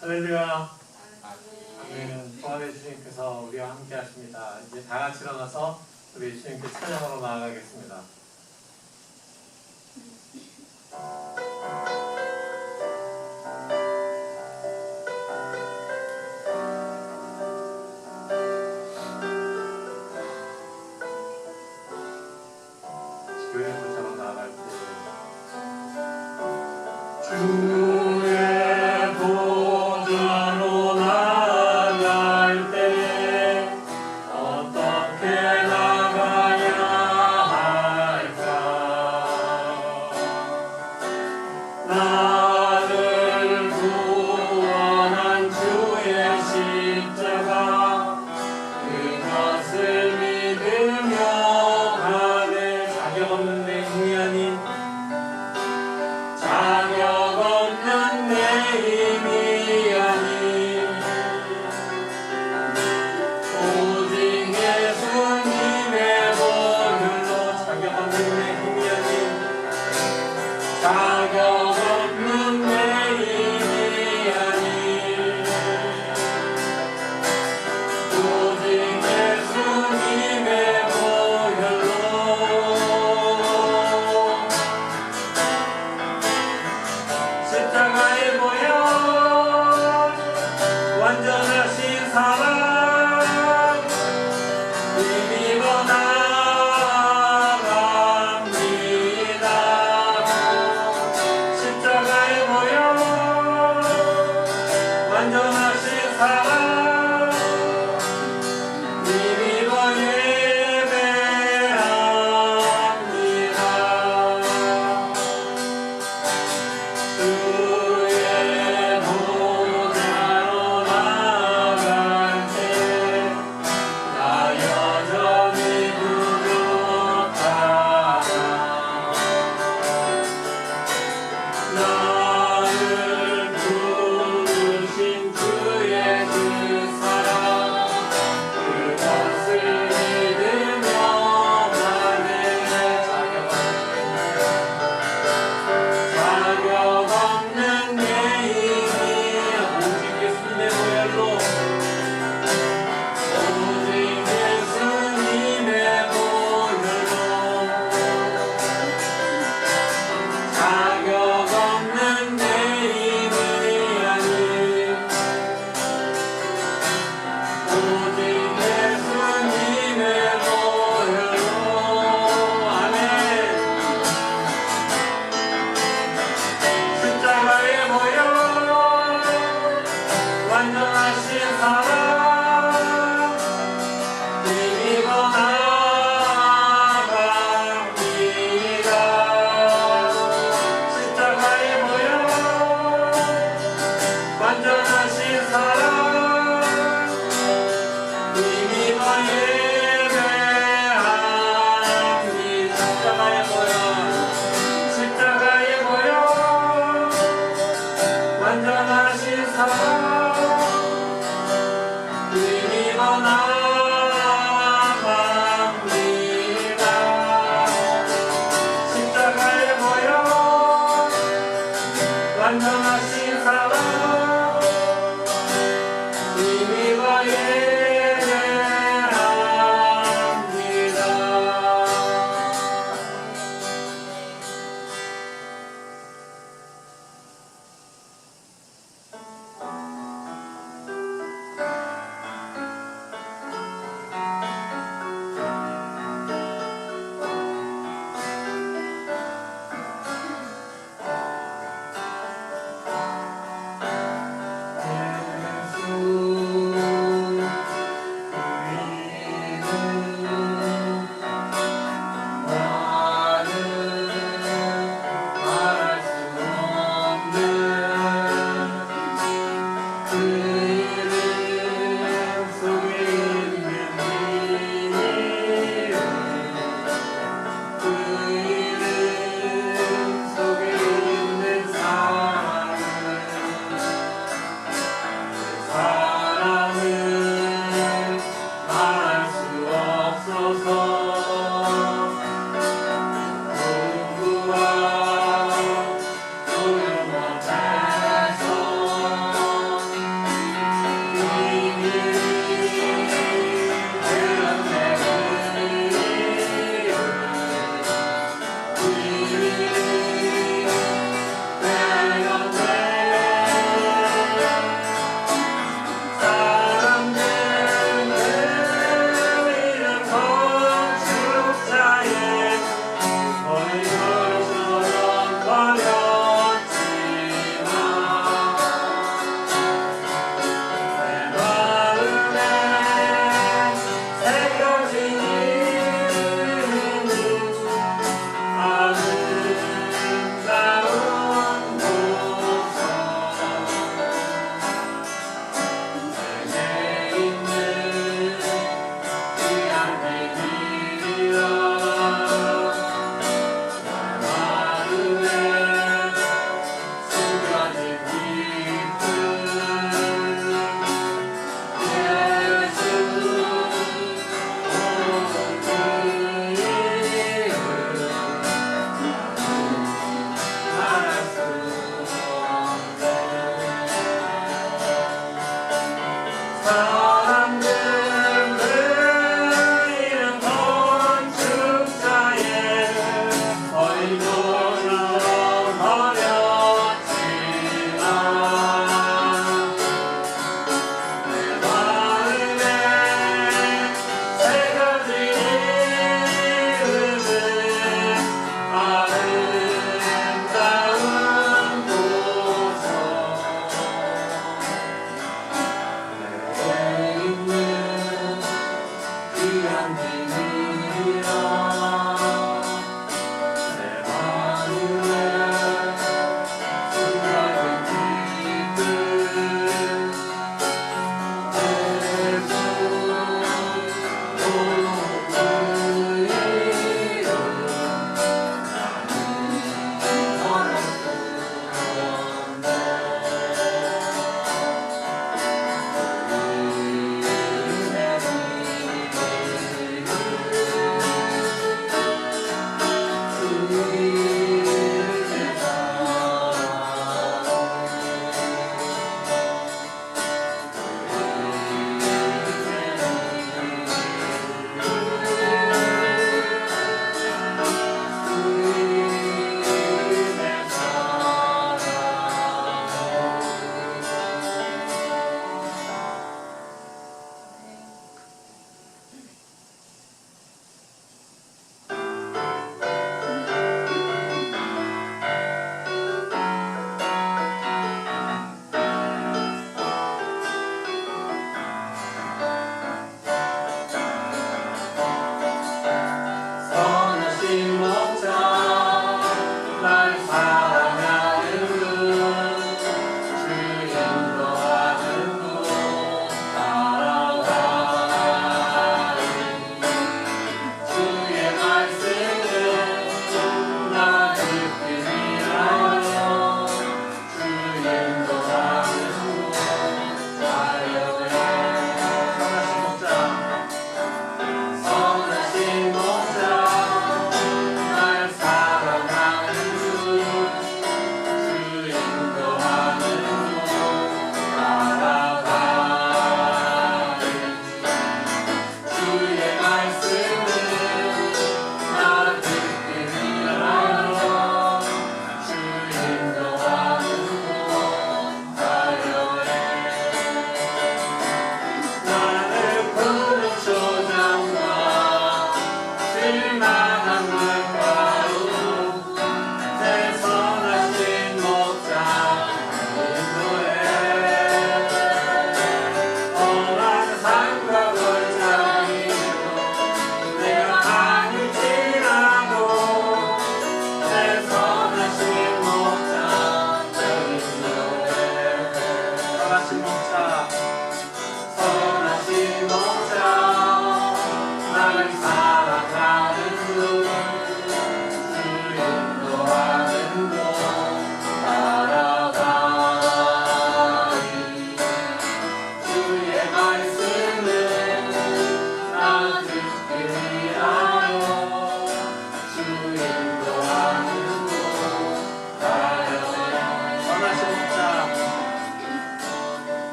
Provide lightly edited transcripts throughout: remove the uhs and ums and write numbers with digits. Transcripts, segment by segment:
할렐루야. 아멘. 부활의 주님께서 우리와 함께 하십니다. 이제 다 같이 일어나서 우리 주님께 찬양으로 나아가겠습니다. 교회부처럼 나아갈 때 주의 보좌로 나아갈 때 어떻게 나가야 할까? 나를 구원한 주의 십자가 그것을 믿으며 가네. 자격 없는 내 힘이 아닌 자격 없는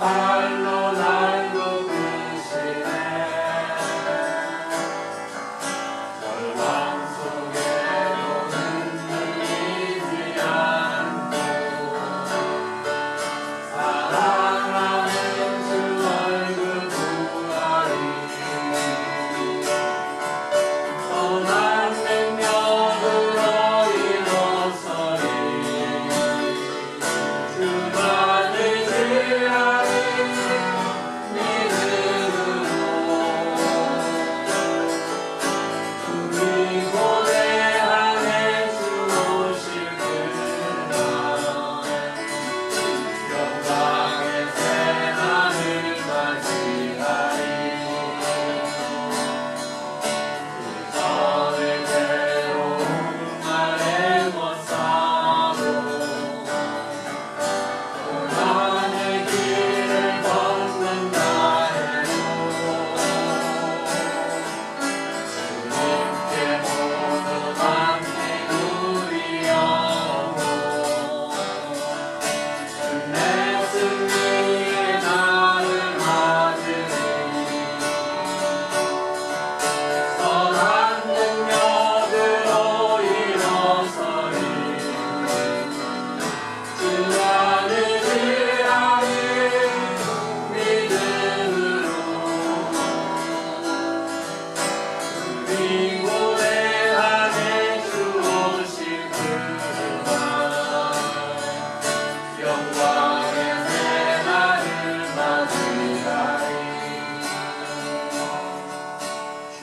발로 날 묶으시네. 절망 속에로는 흔들리지 않고 사랑하는 주 얼굴 보아리. 선한 능력으로 일어서리. 주만을 지하리 믿음으로 우리 고대하네 주 오실 그날 영광의 새날을 맞이하리. 이전의 괴로움 아래 못 싸고 고난의 길을 걷는다 해도 주님께 모두 맡긴 우리 영혼 끝내 승리의 날을 맞으리. 선한 능력으로 일어서리. 주 안을 지하리 믿음으로 우리 고대하네 주 오실 그날 영광의 새날을 맞이하리.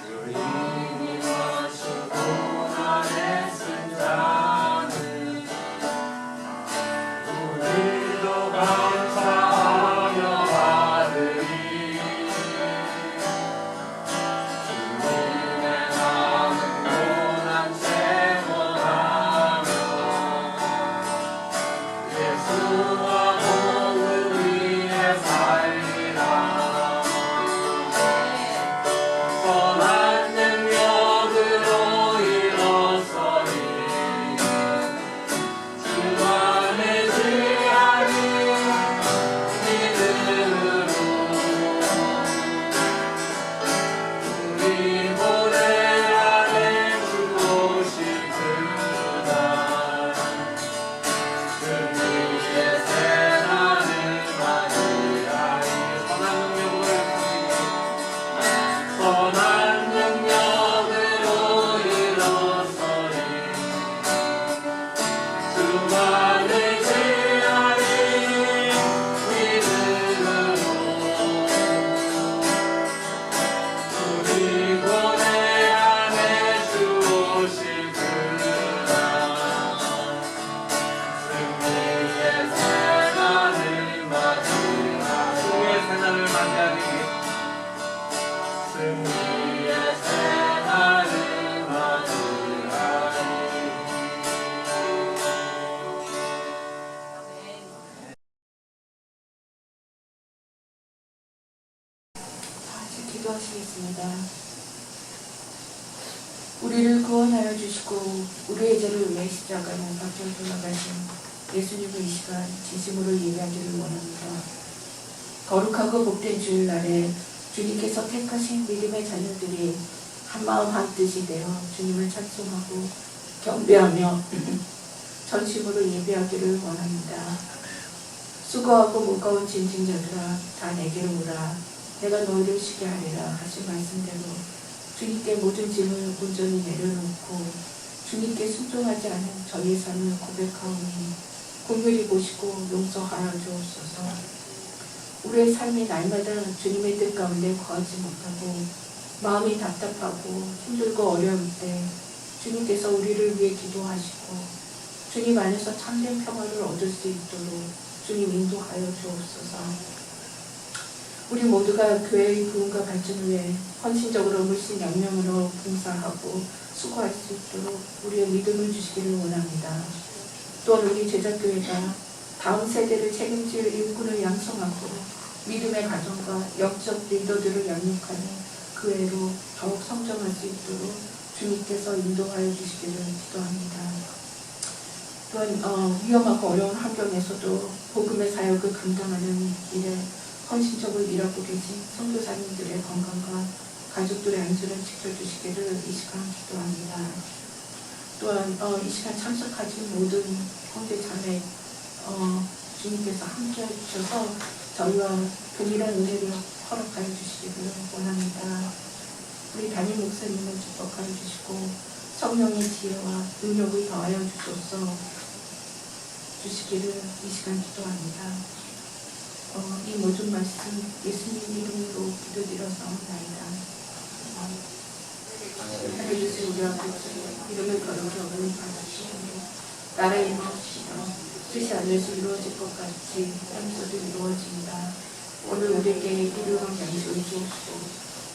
주님이 마신 고난의 승자는 우리도 감사하며 받으리. 주님의 남은 고난 체험하며 예수와 복음 위에 살리라. 선한 능력으로 일어서리. 주 안에 지하리 믿음으로 우리 고대하네 주 오실 그날 승리의 새날을 맞이하리. 선한 능력으로 일어서리. 주만을 지하리 믿음으로 우리 고대하네 주 오실 그날 승리의 새날을 맞이하리. 승리의 새날을 맞이하리. 승리의 새날을 맞이하리. 같이 기도하시겠습니다. 우리를 구원하여 주시고 우리의 죄를 위해 십자가에 못 박혀 돌아가신 예수님을 이 시간 진심으로 예배하기를 원합니다. 거룩하고 복된 주일날에 주님께서 택하신 믿음의 자녀들이 한마음 한뜻이 되어 주님을 찬송하고 경배하며 전심으로 예배하기를 원합니다. 수고하고 무거운 짐진자들아 다 내게로 오라. 내가 너희를 쉬게 하리라 하신 말씀대로 주님께 모든 짐을 온전히 내려놓고 주님께 순종하지 않은 저희의 삶을 고백하오니 긍휼히 보시고 용서하여 주옵소서. 우리의 삶이 날마다 주님의 뜻 가운데 거하지 못하고 마음이 답답하고 힘들고 어려울 때 주님께서 우리를 위해 기도하시고 주님 안에서 참된 평화를 얻을 수 있도록 주님 인도하여 주옵소서. 우리 모두가 교회의 부흥과 발전을 위해 헌신적으로 물심양면으로 봉사하고 수고할 수 있도록 우리의 믿음을 주시기를 원합니다. 또한 우리 제자교회가 다음 세대를 책임질 일꾼을 양성하고 믿음의 가정과 영적 리더들을 양육하는 교회로 더욱 성장할 수 있도록 주님께서 인도하여 주시기를 기도합니다. 또한 위험하고 어려운 환경에서도 복음의 사역을 감당하는 일에 헌신적으로 일하고 계신 선교사님들의 건강과 가족들의 안전을 지켜주시기를 이 시간 기도합니다. 또한 이 시간 참석하신 모든 형제 자매 주님께서 함께 해주셔서 저희와 동일한 은혜를 허락하여 주시기를 원합니다. 우리 담임 목사님을 축복하여 주시고 성령의 지혜와 능력을 더하여 주시기를 이 시간 기도합니다. 이 모든 말씀 예수님 이름으로 기도드려서옵나이다. 하나님 주신 우리 아버지 이름을 거룩히 여기는 받으시오니 나라의 임하옵시며 뜻이 하늘에서 이루어질 것 같이 땅에서도 이루어진다. 오늘 우리에게 일용할 양식을 주옵시고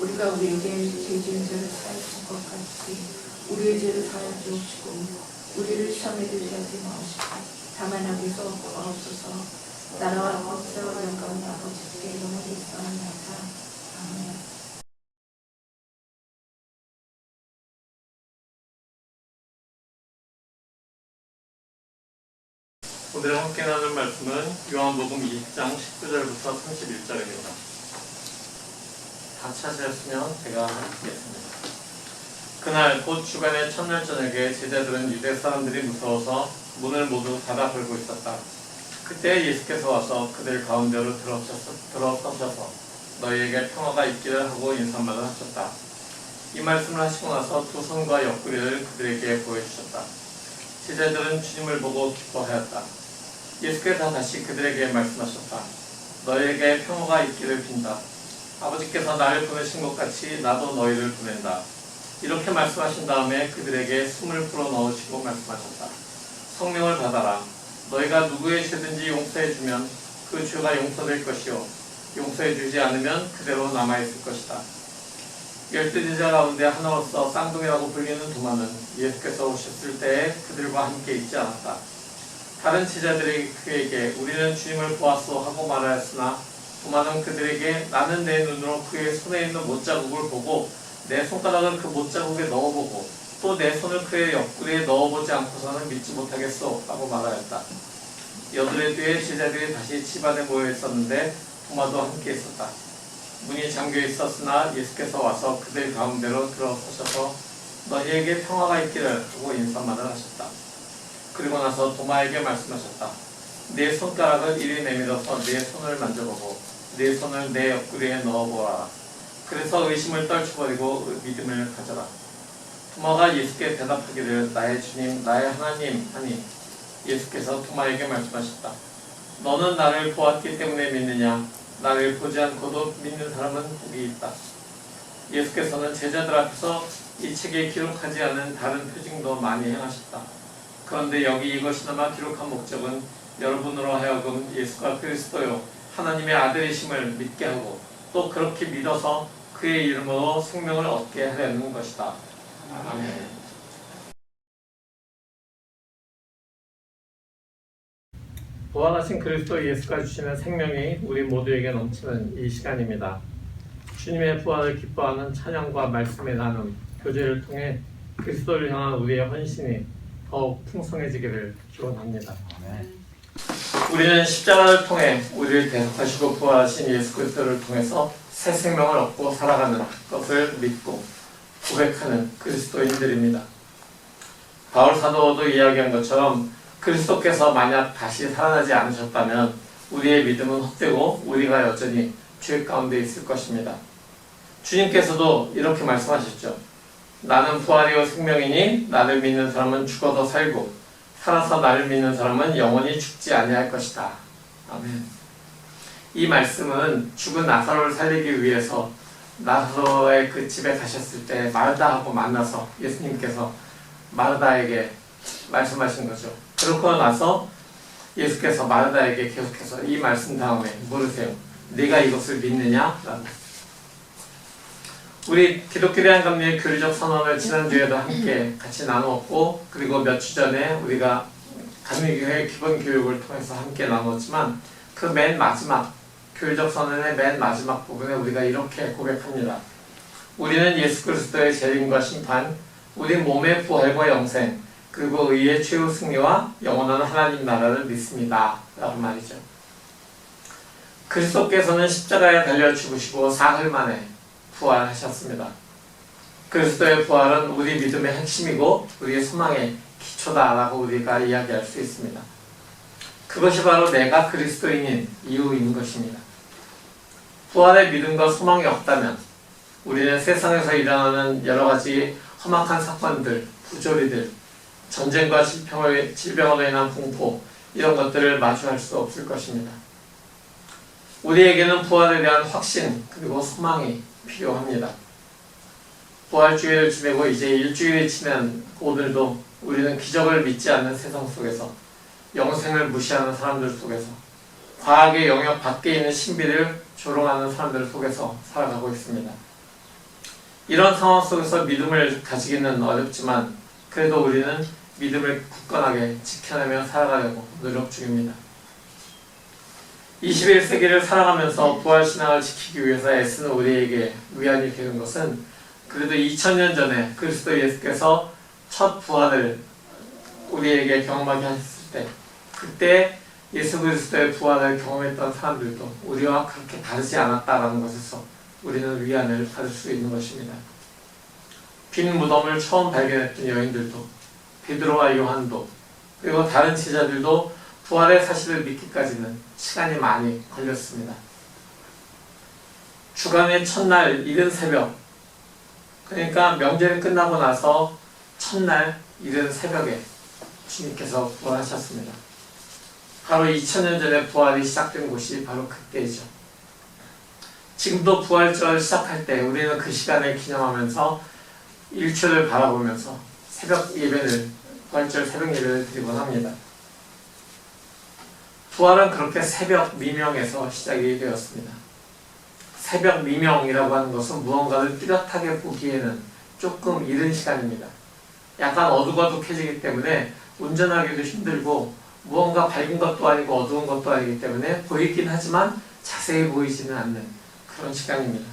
우리가 우리에게 죄 지은 자를 사하여 줄 것 같이 우리의 죄를 사하여 주옵시고 우리를 시험에 들게 하지 마옵시고 다만 악에서 구하옵소서. 나라와 권세와 영광은 아버지께 영원히 있사옵나이다. 아멘. 오늘 함께 나눌 말씀은 요한복음 20장 19절부터 31절입니다. 다 찾으셨으면 제가 읽겠습니다. 그날 곧 주간의 첫날 저녁에 제자들은 유대 사람들이 무서워서 문을 모두 닫아 걸고 있었다. 그때 예수께서 와서 그들 가운데로 들어서셔서 너희에게 평화가 있기를 하고 인사말을 하셨다. 이 말씀을 하시고 나서 두 손과 옆구리를 그들에게 보여주셨다. 제자들은 주님을 보고 기뻐하였다. 예수께서 다시 그들에게 말씀하셨다. 너희에게 평화가 있기를 빈다. 아버지께서 나를 보내신 것 같이 나도 너희를 보낸다. 이렇게 말씀하신 다음에 그들에게 숨을 불어넣으시고 말씀하셨다. 성령을 받아라. 너희가 누구의 죄든지 용서해주면 그 죄가 용서될 것이요 용서해주지 않으면 그대로 남아있을 것이다. 12제자 가운데 하나로서 쌍둥이라고 불리는 도마는 예수께서 오셨을 때에 그들과 함께 있지 않았다. 다른 제자들이 그에게 우리는 주님을 보았소 하고 말하였으나 도마는 그들에게 나는 내 눈으로 그의 손에 있는 못자국을 보고 내 손가락을 그 못자국에 넣어보고 또 내 손을 그의 옆구리에 넣어보지 않고서는 믿지 못하겠소 라고 말하였다. 여드레 뒤에 제자들이 다시 집안에 모여 있었는데 도마도 함께 있었다. 문이 잠겨 있었으나 예수께서 와서 그들 가운데로 들어서셔서 너희에게 평화가 있기를 하고 인사말을 하셨다. 그리고 나서 도마에게 말씀하셨다. 내 손가락을 이리 내밀어서 내 손을 만져보고 내 손을 내 옆구리에 넣어보라. 그래서 의심을 떨쳐버리고 믿음을 가져라. 도마가 예수께 대답하기를 나의 주님 나의 하나님 하니 예수께서 도마에게 말씀하셨다. 너는 나를 보았기 때문에 믿느냐? 나를 보지 않고도 믿는 사람은 복이 있다. 예수께서는 제자들 앞에서 이 책에 기록하지 않은 다른 표징도 많이 행하셨다. 그런데 여기 이것이나마 기록한 목적은 여러분으로 하여금 예수가 그리스도요 하나님의 아들이심을 믿게 하고 또 그렇게 믿어서 그의 이름으로 생명을 얻게 하려는 것이다. 아멘. 부활하신 그리스도 예수가 주시는 생명이 우리 모두에게 넘치는 이 시간입니다. 주님의 부활을 기뻐하는 찬양과 말씀의 나눔, 교제를 통해 그리스도를 향한 우리의 헌신이 더욱 풍성해지기를 기원합니다. 우리는 십자가를 통해 우리를 대속하시고 부활하신 예수 그리스도를 통해서 새 생명을 얻고 살아가는 것을 믿고 고백하는 그리스도인들입니다. 바울 사도도 이야기한 것처럼 그리스도께서 만약 다시 살아나지 않으셨다면 우리의 믿음은 헛되고 우리가 여전히 죄 가운데 있을 것입니다. 주님께서도 이렇게 말씀하셨죠. 나는 부활이요 생명이니 나를 믿는 사람은 죽어도 살고 살아서 나를 믿는 사람은 영원히 죽지 아니할 것이다. 아멘. 이 말씀은 죽은 나사로를 살리기 위해서 나사로의 그 집에 가셨을 때 마르다하고 만나서 예수님께서 마르다에게 말씀하신 거죠. 그러고 나서 예수께서 마르다에게 계속해서 이 말씀 다음에 물으세요. 네가 이것을 믿느냐? 라고. 우리 기독교대한 감리의 교리적 선언을 지난주에도 함께 같이 나누었고 그리고 몇 주 전에 우리가 감리교회 기본 교육을 통해서 함께 나누었지만 그 맨 마지막 교리적 선언의 맨 마지막 부분에 우리가 이렇게 고백합니다. 우리는 예수 그리스도의 재림과 심판, 우리 몸의 부활과 영생, 그리고 의의 최후 승리와 영원한 하나님 나라를 믿습니다. 라고 말이죠. 그리스도께서는 십자가에 달려 죽으시고 사흘 만에 부활하셨습니다. 그리스도의 부활은 우리 믿음의 핵심이고 우리의 소망의 기초다라고 우리가 이야기할 수 있습니다. 그것이 바로 내가 그리스도인인 이유인 것입니다. 부활의 믿음과 소망이 없다면 우리는 세상에서 일어나는 여러 가지 험악한 사건들, 부조리들, 전쟁과 질병으로 인한 공포, 이런 것들을 마주할 수 없을 것입니다. 우리에게는 부활에 대한 확신 그리고 소망이 필요합니다. 부활주의를 지내고 이제 일주일이 지난 오늘도 우리는 기적을 믿지 않는 세상 속에서, 영생을 무시하는 사람들 속에서, 과학의 영역 밖에 있는 신비를 조롱하는 사람들 속에서 살아가고 있습니다. 이런 상황 속에서 믿음을 가지기는 어렵지만 그래도 우리는 믿음을 굳건하게 지켜내며 살아가려고 노력 중입니다. 21세기를 살아가면서 부활신앙을 지키기 위해서 애쓰는 우리에게 위안이 되는 것은 그래도 2000년 전에 그리스도 예수께서 첫 부활을 우리에게 경험하게 하셨을 때, 그때 예수 그리스도의 부활을 경험했던 사람들도 우리와 그렇게 다르지 않았다라는 것에서 우리는 위안을 받을 수 있는 것입니다. 빈 무덤을 처음 발견했던 여인들도, 베드로와 요한도, 그리고 다른 제자들도 부활의 사실을 믿기까지는 시간이 많이 걸렸습니다. 주간의 첫날 이른 새벽, 그러니까 명절이 끝나고 나서 첫날 이른 새벽에 주님께서 부활하셨습니다. 바로 2000년 전에 부활이 시작된 곳이 바로 그때이죠. 지금도 부활절을 시작할 때 우리는 그 시간을 기념하면서 일출을 바라보면서 새벽 예배를, 부활절 새벽 예배를 드리곤 합니다. 부활은 그렇게 새벽 미명에서 시작이 되었습니다. 새벽 미명이라고 하는 것은 무언가를 뚜렷하게 보기에는 조금 이른 시간입니다. 약간 어둑어둑해지기 때문에 운전하기도 힘들고 무언가 밝은 것도 아니고 어두운 것도 아니기 때문에 보이긴 하지만 자세히 보이지는 않는 그런 시간입니다.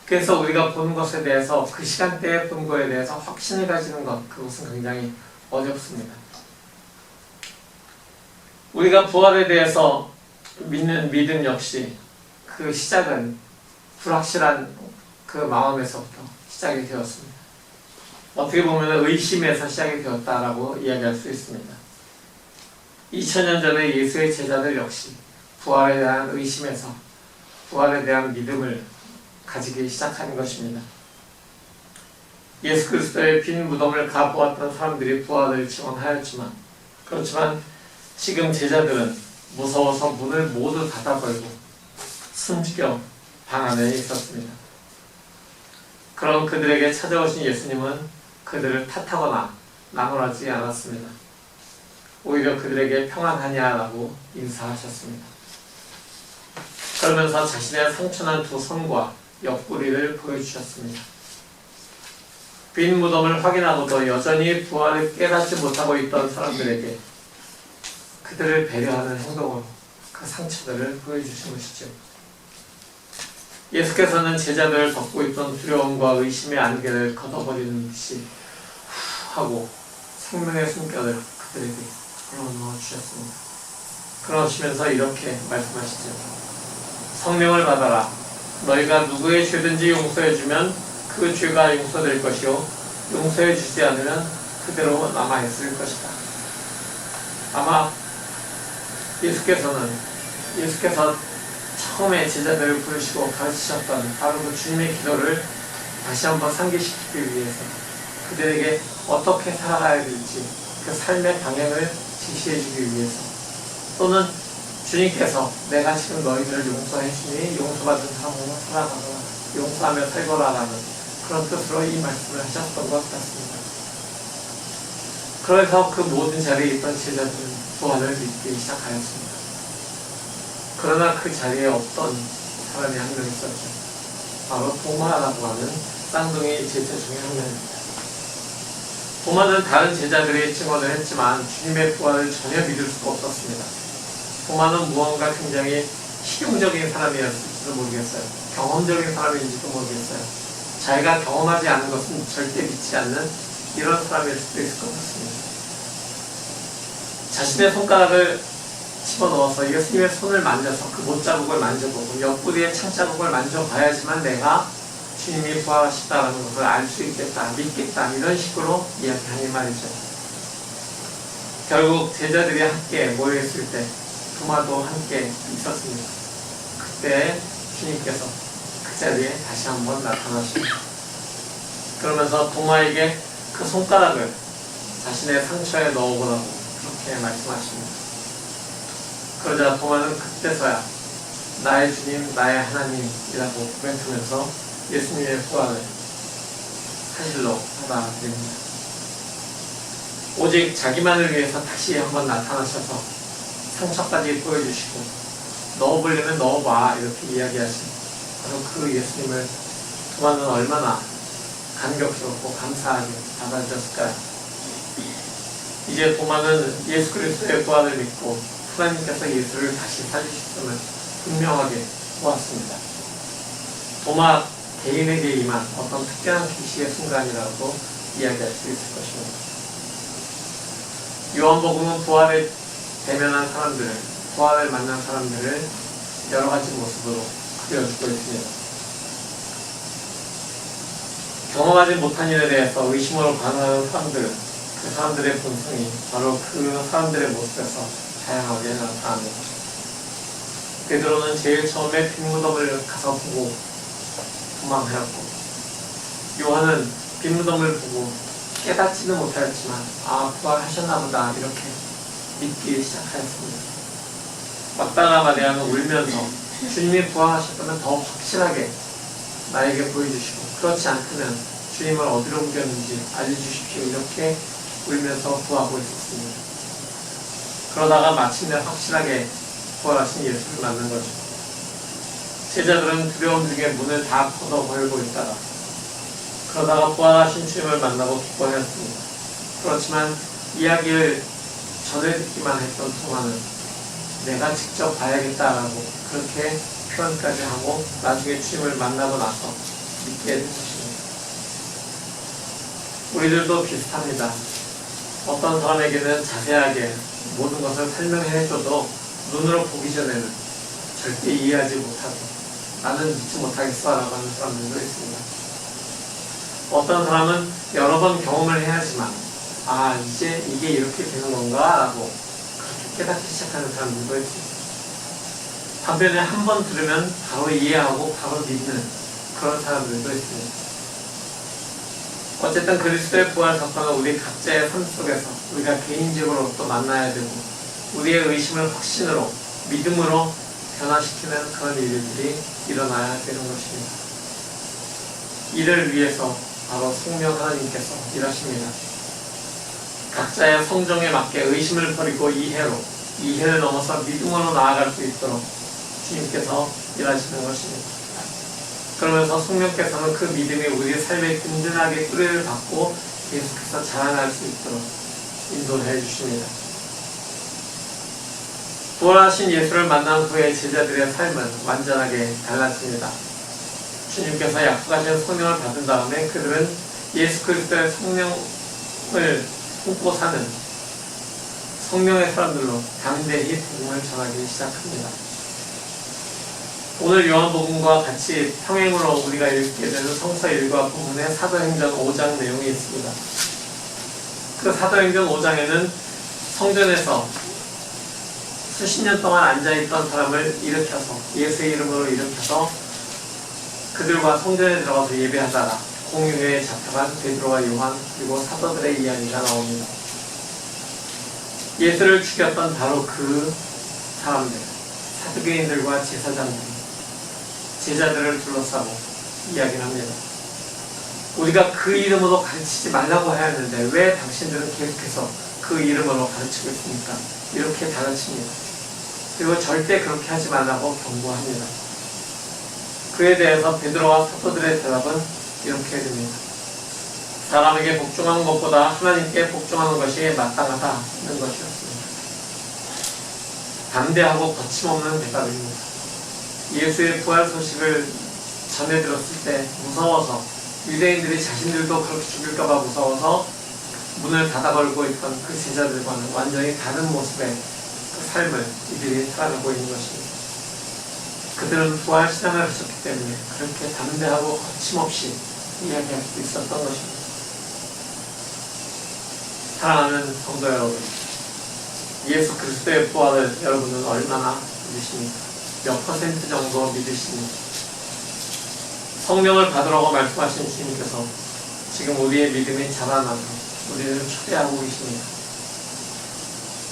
그래서 우리가 보는 것에 대해서, 그 시간대에 본 것에 대해서 확신을 가지는 것, 그것은 굉장히 어렵습니다. 우리가 부활에 대해서 믿는 믿음 역시 그 시작은 불확실한 그 마음에서부터 시작이 되었습니다. 어떻게 보면 의심에서 시작이 되었다라고 이야기할 수 있습니다. 2000년 전에 예수의 제자들 역시 부활에 대한 의심에서 부활에 대한 믿음을 가지기 시작하는 것입니다. 예수 그리스도의 빈 무덤을 가보았던 사람들이 부활을 증언하였지만, 그렇지만 지금 제자들은 무서워서 문을 모두 닫아 걸고 숨죽여 방 안에 있었습니다. 그런 그들에게 찾아오신 예수님은 그들을 탓하거나 나무라지 않았습니다. 오히려 그들에게 평안하냐라고 인사하셨습니다. 그러면서 자신의 상처난 두 손과 옆구리를 보여주셨습니다. 빈 무덤을 확인하고도 여전히 부활을 깨닫지 못하고 있던 사람들에게 그들을 배려하는 행동으로 그 상처들을 보여주신 것이죠. 예수께서는 제자들을 덮고 있던 두려움과 의심의 안개를 걷어버리는 듯이 후 하고 생명의 숨결을 그들에게 불어넣어 주셨습니다. 그러시면서 이렇게 말씀하시죠. 성령을 받아라. 너희가 누구의 죄든지 용서해주면 그 죄가 용서될 것이요, 용서해주지 않으면 그대로 남아있을 것이다. 아마 예수께서 처음에 제자들을 부르시고 가르치셨던 바로 그 주님의 기도를 다시 한번 상기시키기 위해서 그들에게 어떻게 살아가야 될지 그 삶의 방향을 제시해주기 위해서, 또는 주님께서 내가 지금 너희들을 용서해주니 용서받은 사람으로 살아가거라, 용서하며 살거라라는 그런 뜻으로 이 말씀을 하셨던 것 같습니다. 그래서 그 모든 자리에 있던 제자들은 부활을 믿기 시작하였습니다. 그러나 그 자리에 없던 사람이 한 명 있었죠. 바로 도마라고 하는 쌍둥이 제자 중에 한 명입니다. 도마는 다른 제자들이 증언을 했지만 주님의 부활을 전혀 믿을 수가 없었습니다. 도마는 무언가 굉장히 실용적인 사람이었을지도 모르겠어요. 경험적인 사람인지도 모르겠어요. 자기가 경험하지 않은 것은 절대 믿지 않는 이런 사람일 수도 있을 것 같습니다. 자신의 손가락을 집어넣어서 예수님의 손을 만져서 그 못자국을 만져보고 옆구리의 창자국을 만져봐야지만 내가 주님이 부활하셨다는 것을 알 수 있겠다, 믿겠다, 이런 식으로 이야기하니 말이죠. 결국 제자들이 함께 모여있을 때 도마도 함께 있었습니다. 그때 주님께서 그 자리에 다시 한번 나타나십니다. 그러면서 도마에게 그 손가락을 자신의 상처에 넣어보라고 그렇게 말씀하십니다. 그러자 도마는 그때서야 나의 주님, 나의 하나님이라고 고백하면서 예수님의 부활을 사실로 받아들입니다. 오직 자기만을 위해서 다시 한번 나타나셔서 상처까지 보여주시고 넣어보려면 넣어봐 이렇게 이야기하신 바로 그 예수님을 도마는 얼마나 감격스럽고 감사하게 받아들였을까요? 이제 도마는 예수 그리스도의 부활을 믿고 하나님께서 예수를 다시 살리셨음을 분명하게 보았습니다. 도마 개인에게 임한 어떤 특별한 계시의 순간이라고 이야기할 수 있을 것입니다. 요한복음은 부활을 대면한 사람들을, 부활을 만난 사람들을 여러 가지 모습으로 그려주고 있습니다. 경험하지 못한 일에 대해서 의심으로 반응하는 사람들은 그 사람들의 본성이 바로 그 사람들의 모습에서 다양하게 나타납니다. 베드로는 제일 처음에 빈무덤을 가서 보고 도망하였고, 요한은 빈무덤을 보고 깨닫지는 못하였지만 부활하셨나 보다 이렇게 믿기 시작하였습니다. 막달라 마리아는 울면서 주님이 부활하셨다면 더 확실하게 나에게 보여주시고, 그렇지 않다면 주님을 어디로 옮겼는지 알려주십시오 이렇게 울면서 구하고 있었습니다. 그러다가 마침내 확실하게 부활하신 예수를 만난 거죠. 제자들은 두려움 중에 문을 다 걷어 걸고 있다가 그러다가 부활하신 주님을 만나고 기뻐하였습니다. 그렇지만 이야기를 전해 듣기만 했던 토마는 내가 직접 봐야겠다라고 그렇게 표현까지 하고 나중에 주님을 만나고 나서 믿게 된 것입니다. 우리들도 비슷합니다. 어떤 사람에게는 자세하게 모든 것을 설명해줘도 눈으로 보기 전에는 절대 이해하지 못하고 나는 믿지 못하겠어 라고 하는 사람들도 있습니다. 어떤 사람은 여러 번 경험을 해야지만 이제 이게 이렇게 되는 건가 라고 그렇게 깨닫기 시작하는 사람들도 있습니다. 반면에 한 번 들으면 바로 이해하고 바로 믿는 그런 사람들도 있습니다. 어쨌든 그리스도의 부활 사건은 우리 각자의 삶 속에서 우리가 개인적으로 또 만나야 되고 우리의 의심을 확신으로 믿음으로 변화시키는 그런 일들이 일어나야 되는 것입니다. 이를 위해서 바로 성령 하나님께서 일하십니다. 각자의 성정에 맞게 의심을 버리고 이해를 넘어서 믿음으로 나아갈 수 있도록 주님께서 일하시는 것입니다. 그러면서 성령께서는 그 믿음이 우리의 삶에 든든하게 뿌리를 받고 계속해서 자라날 수 있도록 인도해 주십니다. 부활하신 예수를 만난 후에 제자들의 삶은 완전하게 달라집니다. 주님께서 약속하신 성령을 받은 다음에 그들은 예수 그리스도의 성령을 품고 사는 성령의 사람들로 담대히 복음을 전하기 시작합니다. 오늘 요한복음과 같이 평행으로 우리가 읽게 되는 성서 1과 부분에 사도행전 5장 내용이 있습니다. 그 사도행전 5장에는 성전에서 수십 년 동안 앉아있던 사람을 일으켜서 예수의 이름으로 일으켜서 그들과 성전에 들어가서 예배하다가 공유회에 잡혀간 베드로와 요한 그리고 사도들의 이야기가 나옵니다. 예수를 죽였던 바로 그 사람들, 사두개인들과 제사장들이 제자들을 둘러싸고 이야기를 합니다. 우리가 그 이름으로 가르치지 말라고 해야 하는데 왜 당신들은 계속해서 그 이름으로 가르치고 있습니까? 이렇게 가르칩니다. 그리고 절대 그렇게 하지 말라고 경고합니다. 그에 대해서 베드로와 사도들의 대답은 이렇게 됩니다. 사람에게 복종하는 것보다 하나님께 복종하는 것이 마땅하다는 것이었습니다. 담대하고 거침없는 대답입니다. 예수의 부활 소식을 전해 들었을 때 무서워서 유대인들이 자신들도 그렇게 죽일까봐 무서워서 문을 닫아 걸고 있던 그 제자들과는 완전히 다른 모습의 그 삶을 이들이 살아가고 있는 것입니다. 그들은 부활 신앙을 하셨기 때문에 그렇게 담대하고 거침없이 이야기할 수 있었던 것입니다. 사랑하는 성도 여러분, 예수 그리스도의 부활을 여러분은 얼마나 믿으십니까? 몇 퍼센트 정도 믿으십니까? 성령을 받으라고 말씀하신 주님께서 지금 우리의 믿음이 자라나서 우리를 초대하고 계십니다.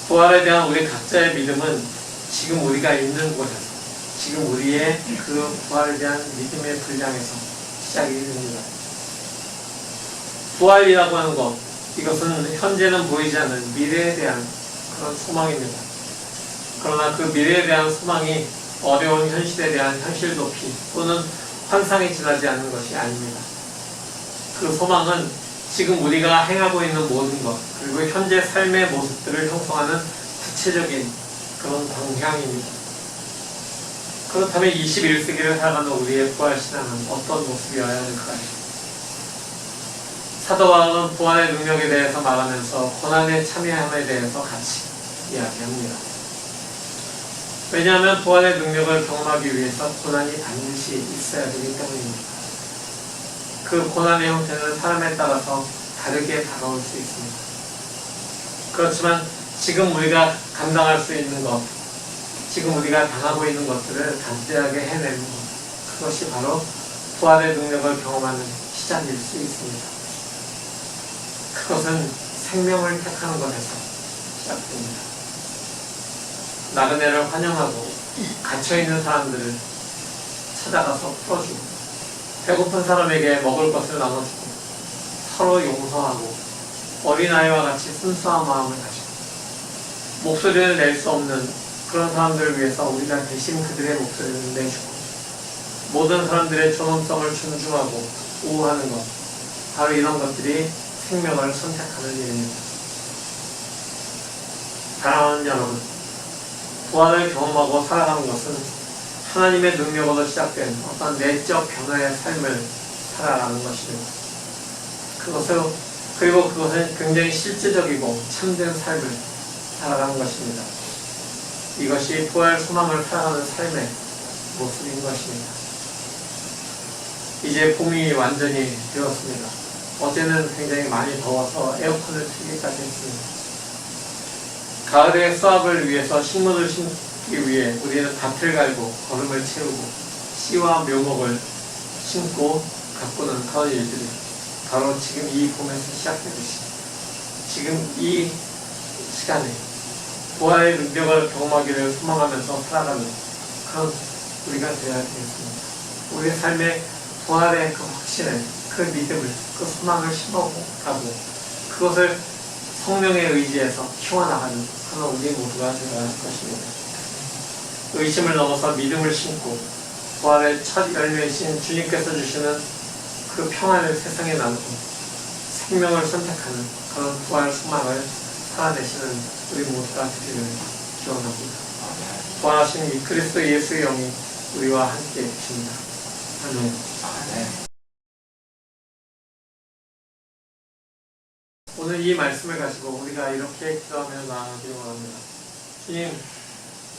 부활에 대한 우리 각자의 믿음은 지금 우리가 있는 곳에서, 지금 우리의 그 부활에 대한 믿음의 분량에서 시작이 됩니다. 부활이라고 하는 것, 이것은 현재는 보이지 않는 미래에 대한 그런 소망입니다. 그러나 그 미래에 대한 소망이 어려운 현실에 대한 현실 도피 또는 환상에 지나지 않는 것이 아닙니다. 그 소망은 지금 우리가 행하고 있는 모든 것, 그리고 현재 삶의 모습들을 형성하는 구체적인 그런 방향입니다. 그렇다면 21세기를 살아가는 우리의 부활신앙은 어떤 모습이어야 할까요? 사도 바울은 부활의 능력에 대해서 말하면서 고난에 참여함에 대해서 같이 이야기합니다. 왜냐하면 부활의 능력을 경험하기 위해서 고난이 반드시 있어야 되기 때문입니다. 그 고난의 형태는 사람에 따라서 다르게 다가올 수 있습니다. 그렇지만 지금 우리가 감당할 수 있는 것, 지금 우리가 당하고 있는 것들을 담대하게 해내는 것, 그것이 바로 부활의 능력을 경험하는 시작일 수 있습니다. 그것은 생명을 택하는 것에서 시작됩니다. 나그네를 환영하고 갇혀있는 사람들을 찾아가서 풀어주고 배고픈 사람에게 먹을 것을 나눠주고 서로 용서하고 어린아이와 같이 순수한 마음을 가지고 목소리를 낼 수 없는 그런 사람들을 위해서 우리가 대신 그들의 목소리를 내주고 모든 사람들의 존엄성을 존중하고 보호하는 것, 바로 이런 것들이 생명을 선택하는 일입니다. 사랑하는 여러분, 부활을 경험하고 살아가는 것은 하나님의 능력으로 시작된 어떤 내적 변화의 삶을 살아가는 것입니다. 그리고 그것은 굉장히 실제적이고 참된 삶을 살아가는 것입니다. 이것이 부활 소망을 살아가는 삶의 모습인 것입니다. 이제 봄이 완전히 되었습니다. 어제는 굉장히 많이 더워서 에어컨을 틀기까지 했습니다. 가을의 수확을 위해서 식물을 심기 위해 우리는 밭을 갈고 거름을 채우고 씨와 묘목을 심고 가꾸는 그런 일들이 바로 지금 이 봄에서 시작되듯이 지금 이 시간에 부활의 능력을 경험하기를 소망하면서 살아가는 그런 우리가 되어야 되겠습니다. 우리의 삶의 부활의 그 확신을, 그 믿음을, 그 소망을 심어가고 그것을 성령의 의지에서 키워나가는 그런 우리 모두가 되어야 할 것입니다. 의심을 넘어서 믿음을 심고 부활의 첫 열매이신 주님께서 주시는 그 평안을 세상에 나누고 생명을 선택하는 그런 부활 소망을 살아내시는 우리 모두가 되기를 기원합니다. 부활하신 이 그리스도 예수의 영이 우리와 함께 계십니다. 아멘. 오늘 이 말씀을 가지고 우리가 이렇게 기도하며 나아가기를 원합니다. 주님,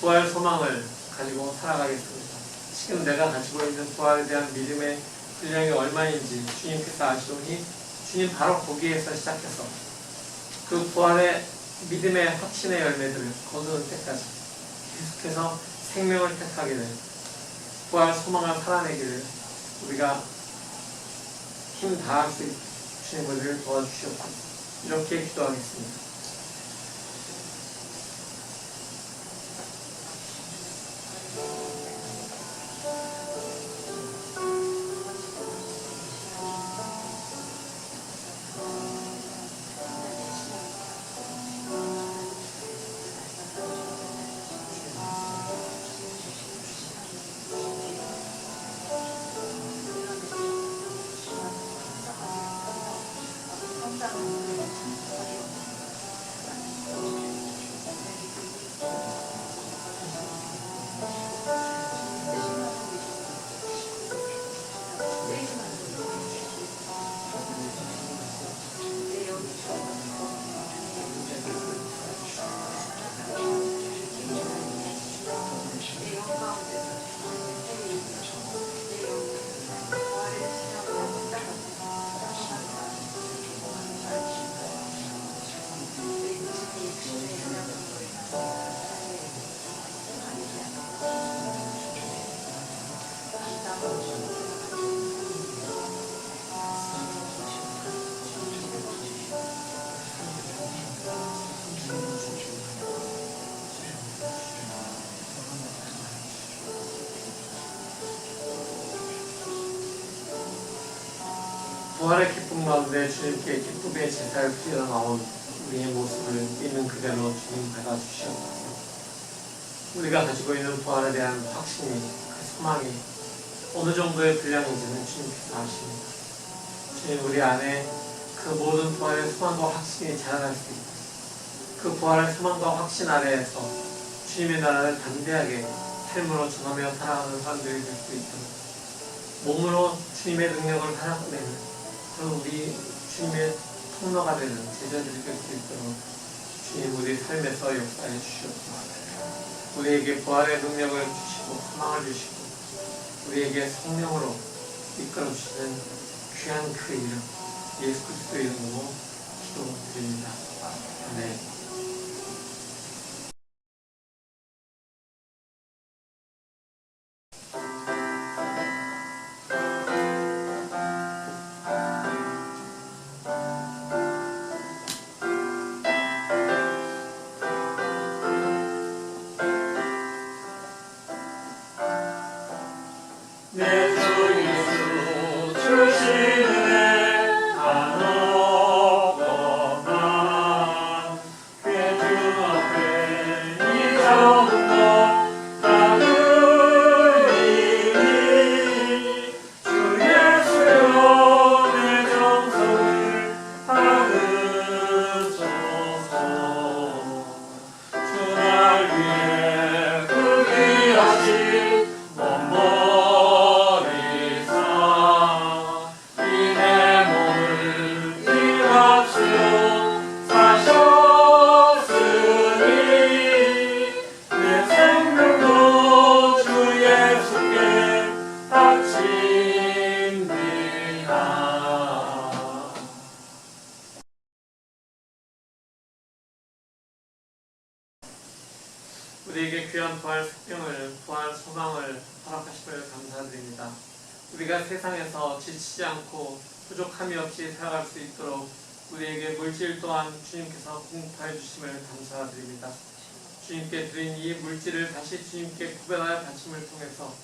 부활 소망을 가지고 살아가겠습니다. 지금 내가 가지고 있는 부활에 대한 믿음의 분량이 얼마인지 주님께서 아시오니 주님 바로 거기에서 시작해서 그 부활의 믿음의 확신의 열매들을 거두는 때까지 계속해서 생명을 택하기를, 부활 소망을 살아내기를 우리가 힘 다할 수 있는 주님 우리를 도와주시옵소서. 이렇게 기도하겠습니다. 부활의 기쁨 가운데 주님께 기쁨의 제사를 드리러 나온 우리의 모습을 있는 그대로 주님 받아주시옵소서. 우리가 가지고 있는 부활에 대한 확신이, 그 소망이 어느 정도의 분량인지는 주님께서 아십니다. 주님, 우리 안에 그 모든 부활의 소망과 확신이 자라날 수 있고, 그 부활의 소망과 확신 아래에서 주님의 나라를 담대하게 삶으로 전하며 살아가는 사람들이 될 수 있도록, 몸으로 주님의 능력을 살아내는 그런 우리 주님의 통로가 되는 제자들이 될 수 있도록 주님, 우리 삶에서 역사해 주시옵소서. 우리에게 부활의 능력을 주시고 소망을 주시고 우리에게 성령으로 이끌어 주시는 귀한 그 이름, 예수 그리스도의 이름으로 기도드립니다. 아멘. 내 주 예수 주시는 한없거만 그 주 앞에 이정도 나누리니 주 예수여 내 정성을 받으소서. 주 날 위해 후기하신 우리에게 귀한 부활 생명을, 부활 소망을 허락하심을 감사드립니다. 우리가 세상에서 지치지 않고 부족함이 없이 살아갈 수 있도록 우리에게 물질 또한 주님께서 공급하여 주심을 감사드립니다. 주님께 드린 이 물질을 다시 주님께 구별하여 바침을 통해서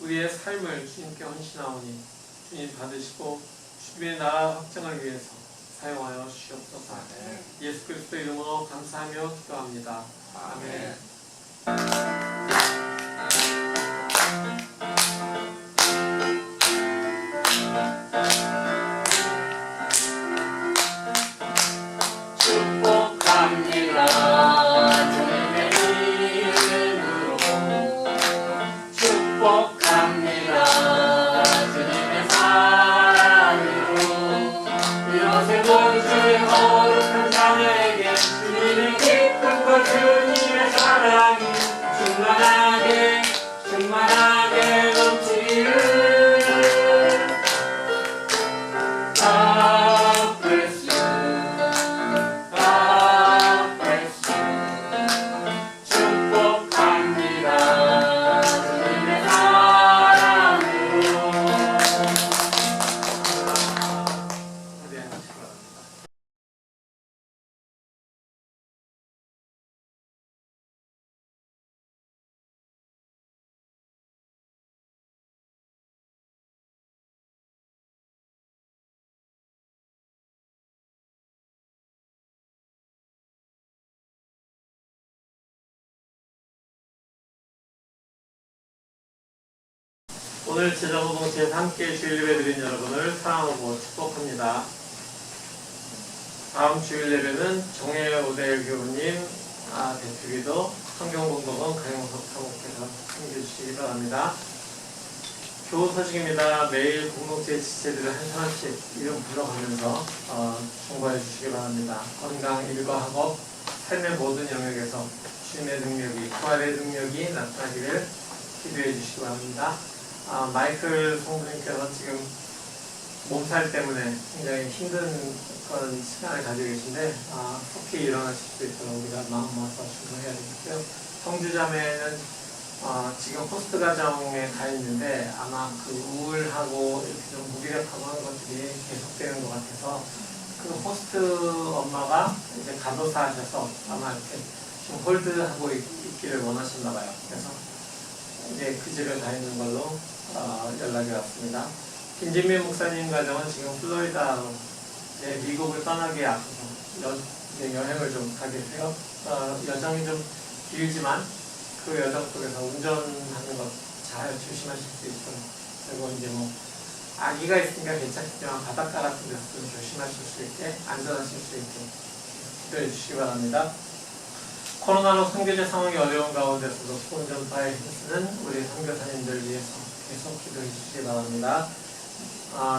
우리의 삶을 주님께 헌신하오니 주님 받으시고 주님의 나라 확장을 위해서 사용하여 주시옵소서. 예수 그리스도 이름으로 감사하며 기도합니다. 아멘. 축복합니다. 주님의 이름으로 축복합니다. 주님의 사랑으로 이곳에 모인 주의 거룩한 자녀에게 주님의 기쁨과 주님의 사랑이 충만하게 넘치기를. God bless you. God bless you. 축복합니다. 주님의 사랑으로. 거대한 축복합니다. 오늘 제자노동 제3회 주일 예배 드린 여러분을 사랑하고 축복합니다. 다음 주일 예배는 정혜오대 교우님 대표기도 성경공동원 강영석 사목께서 챙겨주시기 바랍니다. 교우 소식입니다. 매일 공동체 지체들을 한 사람씩 이름 불러가면서 정보해 주시기 바랍니다. 건강, 일과 학업, 삶의 모든 영역에서 주님의 능력이, 부활의 능력이 나타나기를 기도해 주시기 바랍니다. 마이클 성도님께서 지금 몸살 때문에 굉장히 힘든 그런 시간을 가지고 계신데 속히 일어나실 수 있도록 우리가 마음 모아서 준비해야 되겠고요. 성주자매는 지금 호스트 가정에 가 있는데 아마 그 우울하고 이렇게 좀 무기력하고 하는 것들이 계속되는 것 같아서 그 호스트 엄마가 이제 간호사 하셔서 아마 이렇게 좀 홀드하고 있기를 원하셨나 봐요. 그래서 이제 그 집에 가 있는 걸로 연락이 왔습니다. 김진민 목사님 가정은 지금 플로리다로 이제 미국을 떠나기 앞서서 이제 여행을 좀 가게 돼요. 여정이 좀 길지만 그 여정 속에서 운전하는 것 잘 조심하실 수 있도록, 그리고 이제 뭐 아기가 있으니까 괜찮겠지만 바닷가 같은 데서 좀 조심하실 수 있게, 안전하실 수 있게 기도해 주시기 바랍니다. 코로나로 선교제 상황이 어려운 가운데서도福音 전파에 힘쓰는 우리 선교사님들 위해서 계속 기도해 주시기 바랍니다.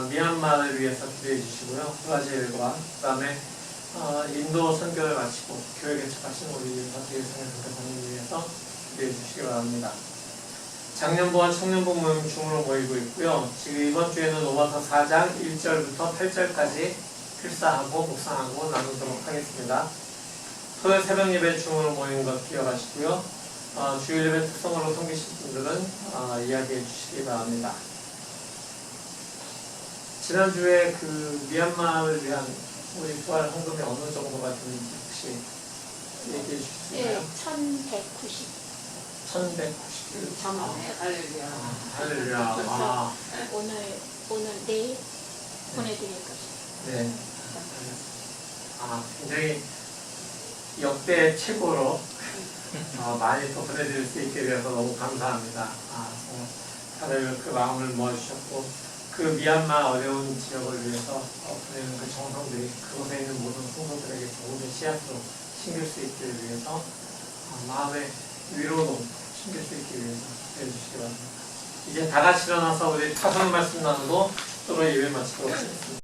미얀마를 위해서 기도해 주시고요. 브라질과 그 다음에 인도 선교를 마치고 교회 개척하신 우리 박재일 선교사님 위해서 기도해 주시기 바랍니다. 작년부와 청년부 모임 중으로 모이고 있고요. 지금 이번 주에는 로마서 4장 1절부터 8절까지 필사하고 묵상하고 나누도록 하겠습니다. 토요일 새벽 예배 중으로 모이는 것 기억하시고요. 주일 예배 특성으로 섬기신 분들은 이야기해 주시기 바랍니다. 지난주에 그 미얀마를 위한 우리 부활 헌금이 어느 정도가 되는지 혹시 얘기해 주실 수 있나요? 1190. 1190. 할렐루야. 할렐루야. 오늘 내일 보내드릴 것입니다. 네. 굉장히 역대 최고로 많이 또 보내드릴 수 있게 되어서 너무 감사합니다. 정말 다들 그 마음을 모아주셨고, 그 미얀마 어려운 지역을 위해서 보내는 그 정성들이 그곳에 있는 모든 성도들에게 좋은 씨앗으로 심길 수 있기를 위해서 마음의 위로도 심길 수 있기 위해서 해주시기 바랍니다. 이제 다 같이 일어나서 우리 타성 말씀 나누고 서로 예배 마치도록 하겠습니다.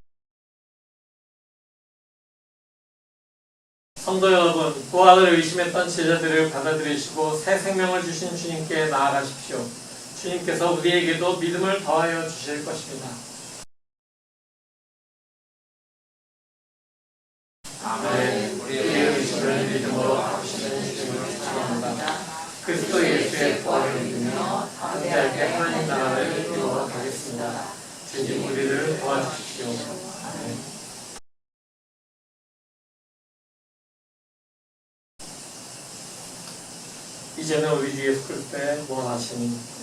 성도 여러분, 부활을 의심했던 제자들을 받아들이시고 새 생명을 주신 주님께 나아가십시오. 주님께서 우리에게도 믿음을 더하여 주실 것입니다. 아멘. 우리의 의심을 믿음으로 바꾸시는 주님을 찬양합니다. 그리스도 예수의 부활을 믿으며 함께하게 하나님 나라를 이루어 가겠습니다. 주님 우리를 도와주십시오. 아멘. 이제는 우리 주 예수 그리스도의 무한하신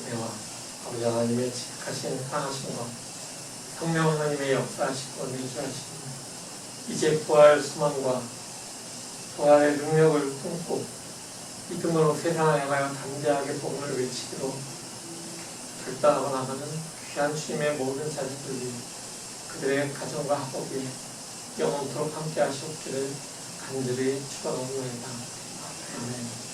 은혜와 아버지 하나님의 지극하신 사랑하심과 성령 하나님의 역사하시고 내주하시고 이제 부활 소망과 부활의 능력을 품고 믿음으로 세상을 향하여 담대하게 복음을 외치기로 결단하고 나가는 귀한 주님의 모든 자식들이 그들의 가정과 학업이 영원토록 함께 하시옵기를 간절히 축원하옵나이다. 아멘.